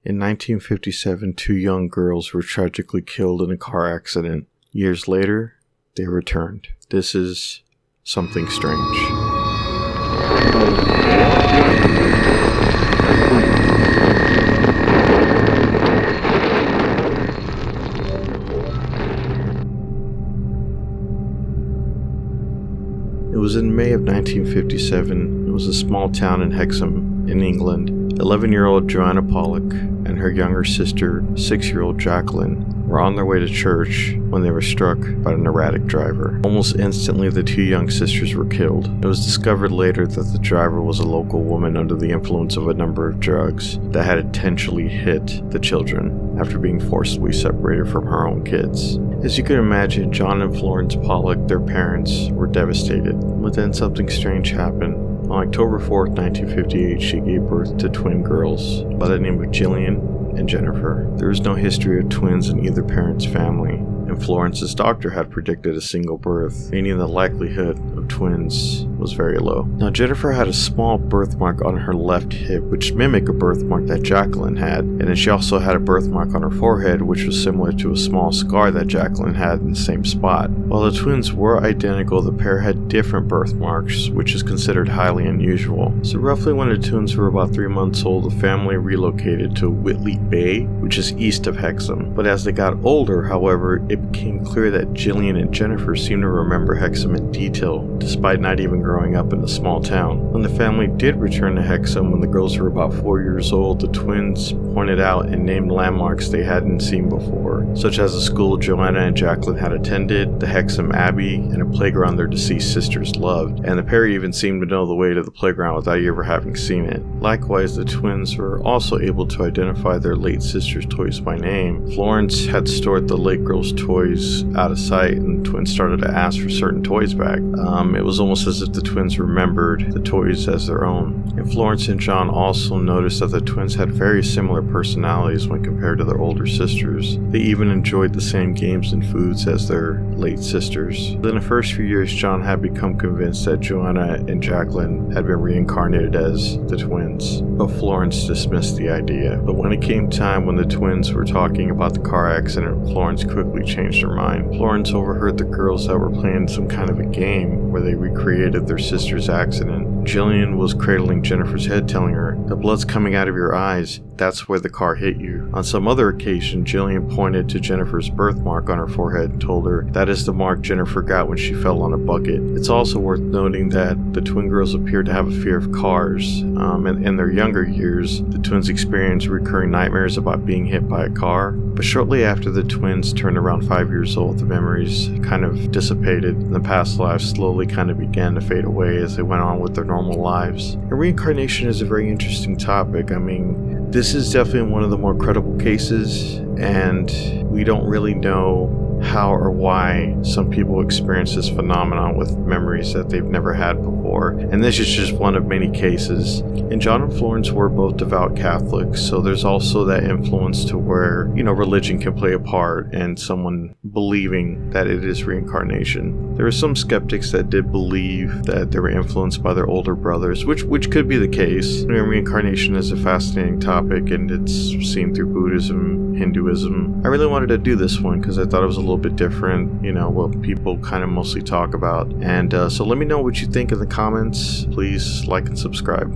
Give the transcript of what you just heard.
In 1957, two young girls were tragically killed in a car accident. Years later, they returned. This is something strange. It was in May of 1957. It was a small town in Hexham, in England. 11-year-old Joanna Pollock and her younger sister, 6-year-old Jacqueline, were on their way to church when they were struck by an erratic driver. Almost instantly, the two young sisters were killed. It was discovered later that the driver was a local woman under the influence of a number of drugs that had intentionally hit the children after being forcibly separated from her own kids. As you can imagine, John and Florence Pollock, their parents, were devastated. But then something strange happened. On October 4th, 1958, she gave birth to twin girls by the name of Jillian and Jennifer. There is no history of twins in either parent's family, and Florence's doctor had predicted a single birth, meaning the likelihood of twins was very low. Now, Jennifer had a small birthmark on her left hip, which mimicked a birthmark that Jacqueline had, and then she also had a birthmark on her forehead, which was similar to a small scar that Jacqueline had in the same spot. While the twins were identical, the pair had different birthmarks, which is considered highly unusual. So roughly when the twins were about 3 months old, the family relocated to Whitley Bay, which is east of Hexham. But as they got older, however, it became clear that Jillian and Jennifer seemed to remember Hexham in detail, despite not even growing up in a small town. When the family did return to Hexham when the girls were about 4 years old, the twins pointed out and named landmarks they hadn't seen before, such as the school Joanna and Jacqueline had attended, the Hexham Abbey, and a playground their deceased sisters loved, and the pair even seemed to know the way to the playground without ever having seen it. Likewise, the twins were also able to identify their late sister's toys by name. Florence had stored the late girl's toys out of sight, and the twins started to ask for certain toys back. It was almost as if the twins remembered the toys as their own. And Florence and John also noticed that the twins had very similar personalities when compared to their older sisters. They even enjoyed the same games and foods as their late sisters. In the first few years, John had become convinced that Joanna and Jacqueline had been reincarnated as the twins, but Florence dismissed the idea. But when it came time when the twins were talking about the car accident, Florence quickly changed her mind. Florence overheard the girls that were playing some kind of a game where they recreated their sister's accident. Jillian was cradling Jennifer's head, telling her, "The blood's coming out of your eyes. That's where the car hit you." On some other occasion, Jillian pointed to Jennifer's birthmark on her forehead and told her that is the mark Jennifer got when she fell on a bucket. It's also worth noting that the twin girls appeared to have a fear of cars. In their younger years, the twins experienced recurring nightmares about being hit by a car. But shortly after the twins turned around 5 years old, the memories kind of dissipated, and the past lives slowly kind of began to fade away as they went on with their normal lives. And reincarnation is a very interesting topic. I mean, this is definitely one of the more credible cases, and we don't really know how or why some people experience this phenomenon with memories that they've never had before. And this is just one of many cases. And John and Florence were both devout Catholics, so there's also that influence to where, religion can play a part in someone believing that it is reincarnation. There are some skeptics that did believe that they were influenced by their older brothers, which could be the case. Reincarnation is a fascinating topic, and it's seen through Buddhism, Hinduism. I really wanted to do this one because I thought it was a little bit different, what people kind of mostly talk about. And so let me know what you think in the comments. Please like and subscribe.